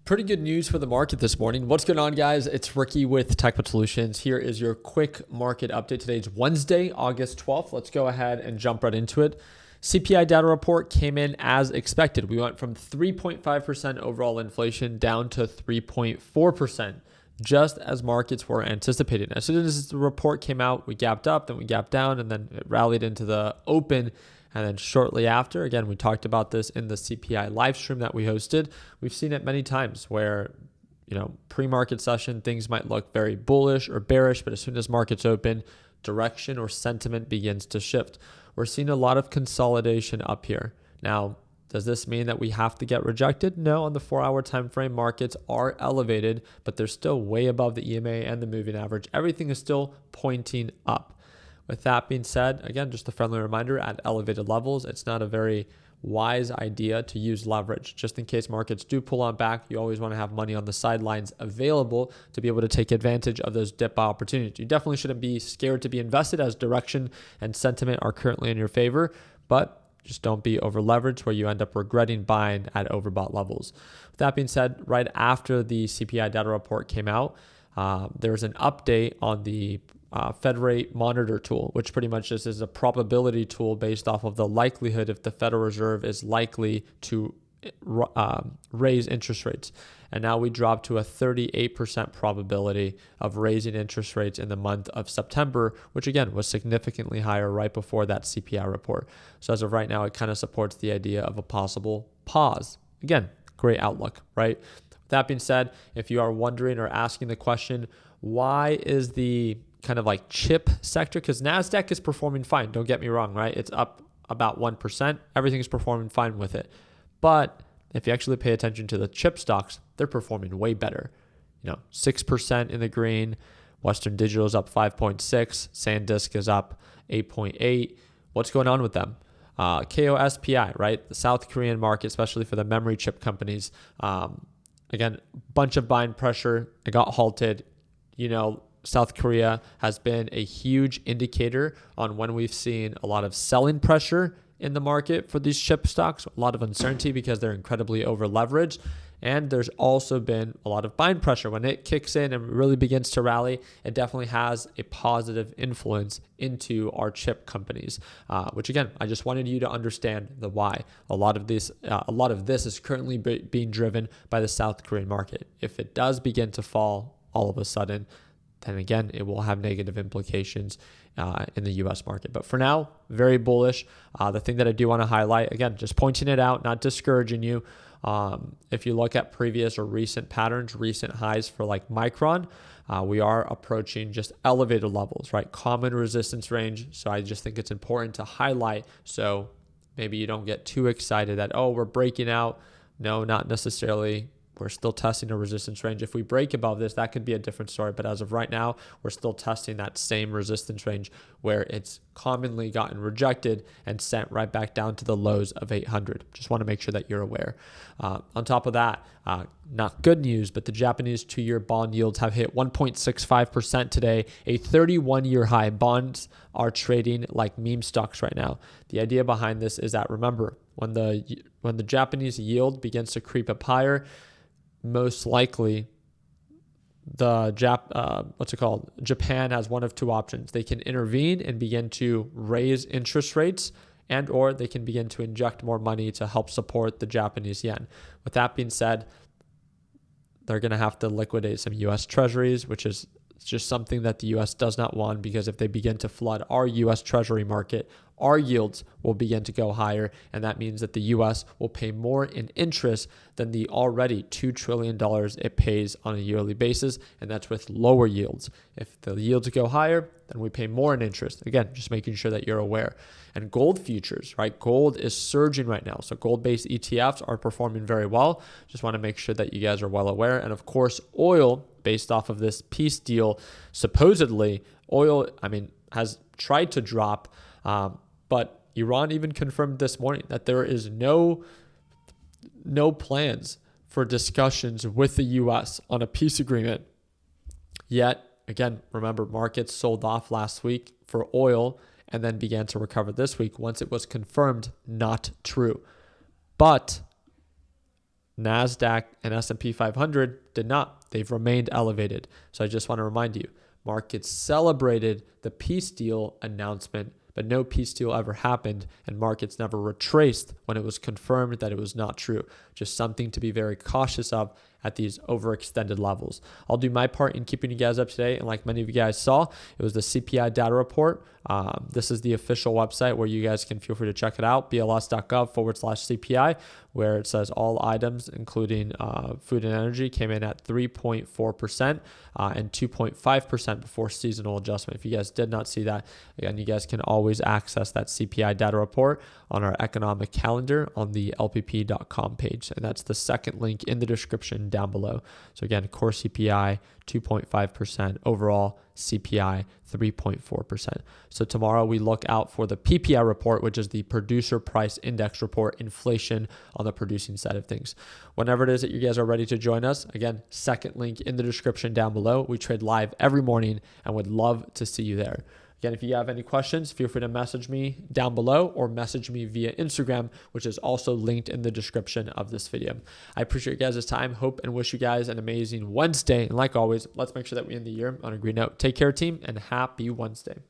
Pretty good news for the market this morning. What's going on, guys? It's Ricky with TechBot Solutions. Here is your quick market update. Today's Wednesday, August 12th. Let's go ahead and jump right into it. CPI data report came in as expected. We went from 3.5% overall inflation down to 3.4%, just as markets were anticipating. As soon as the report came out, we gapped up, then we gapped down, and then it rallied into the open. And then shortly after, again, we talked about this in the CPI live stream that we hosted. We've seen it many times where, pre-market session, things might look very bullish or bearish, but as soon as markets open, direction or sentiment begins to shift. We're seeing a lot of consolidation up here. Now, does this mean that we have to get rejected? No, on the 4-hour time frame, markets are elevated, but they're still way above the EMA and the moving average. Everything is still pointing up. With that being said, again, just a friendly reminder, at elevated levels, it's not a very wise idea to use leverage. Just in case markets do pull on back, you always want to have money on the sidelines available to be able to take advantage of those dip opportunities. You definitely shouldn't be scared to be invested as direction and sentiment are currently in your favor, but just don't be over leveraged where you end up regretting buying at overbought levels. With that being said, right after the CPI data report came out, there was an update on the Fed rate monitor tool, which pretty much just is a probability tool based off of the likelihood if the Federal Reserve is likely to raise interest rates. And now we dropped to a 38% probability of raising interest rates in the month of September, which again was significantly higher right before that CPI report. So as of right now, it kind of supports the idea of a possible pause. Again, great outlook, right? That being said, if you are wondering or asking the question, why is the kind of like chip sector, because NASDAQ is performing fine, don't get me wrong, right? It's up about 1%. Everything's performing fine with it. But if you actually pay attention to the chip stocks, they're performing way better. 6% in the green. Western Digital is up 5.6. SanDisk is up 8.8. What's going on with them? KOSPI, right? The South Korean market, especially for the memory chip companies. Again, bunch of buying pressure. It got halted. South Korea has been a huge indicator on when we've seen a lot of selling pressure in the market for these chip stocks, a lot of uncertainty because they're incredibly over leveraged. And there's also been a lot of buying pressure. When it kicks in and really begins to rally, it definitely has a positive influence into our chip companies, which again, I just wanted you to understand the why. A lot of this is currently being driven by the South Korean market. If it does begin to fall all of a sudden, then again, it will have negative implications in the U.S. market. But for now, very bullish. The thing that I do want to highlight, again, just pointing it out, not discouraging you. If you look at previous or recent patterns, recent highs for like Micron, we are approaching just elevated levels, right? Common resistance range. So I just think it's important to highlight so maybe you don't get too excited that, we're breaking out. No, not necessarily. We're still testing a resistance range. If we break above this, that could be a different story. But as of right now, we're still testing that same resistance range where it's commonly gotten rejected and sent right back down to the lows of 800. Just want to make sure that you're aware. On top of that, not good news, but the Japanese 2-year bond yields have hit 1.65% today, a 31-year high. Bonds are trading like meme stocks right now. The idea behind this is that, remember, when the Japanese yield begins to creep up higher, most likely Japan has one of two options. They can intervene and begin to raise interest rates, and or they can begin to inject more money to help support the Japanese yen. With that being said, they're going to have to liquidate some U.S. treasuries, which is just something that the U.S. does not want, because if they begin to flood our U.S. treasury market, our yields will begin to go higher, and that means that the U.S. will pay more in interest than the already $2 trillion it pays on a yearly basis, and that's with lower yields. If the yields go higher, then we pay more in interest. Again, just making sure that you're aware. And gold futures, right? Gold is surging right now. So gold-based ETFs are performing very well. Just want to make sure that you guys are well aware. And of course, oil, based off of this peace deal, supposedly oil, has tried to drop, but Iran even confirmed this morning that there is no plans for discussions with the U.S. on a peace agreement. Yet, again, remember, markets sold off last week for oil and then began to recover this week once it was confirmed not true. But NASDAQ and S&P 500 did not. They've remained elevated. So I just want to remind you, markets celebrated the peace deal announcement, but no peace deal ever happened, and markets never retraced when it was confirmed that it was not true. Just something to be very cautious of at these overextended levels. I'll do my part in keeping you guys up to date, and like many of you guys saw, it was the CPI data report. This is the official website where you guys can feel free to check it out, bls.gov/CPI, where it says all items, including food and energy, came in at 3.4% and 2.5% before seasonal adjustment. If you guys did not see that, again, you guys can always access that CPI data report on our economic calendar on the lpp.com page. And that's the second link in the description down below. So again, core CPI 2.5%, overall CPI 3.4%. So tomorrow we look out for the PPI report, which is the producer price index report, inflation on the producing side of things. Whenever it is that you guys are ready to join us, again, second link in the description down below. We trade live every morning and would love to see you there. Again, if you have any questions, feel free to message me down below or message me via Instagram, which is also linked in the description of this video. I appreciate you guys' time. Hope and wish you guys an amazing Wednesday. And like always, let's make sure that we end the year on a green note. Take care, team, and happy Wednesday.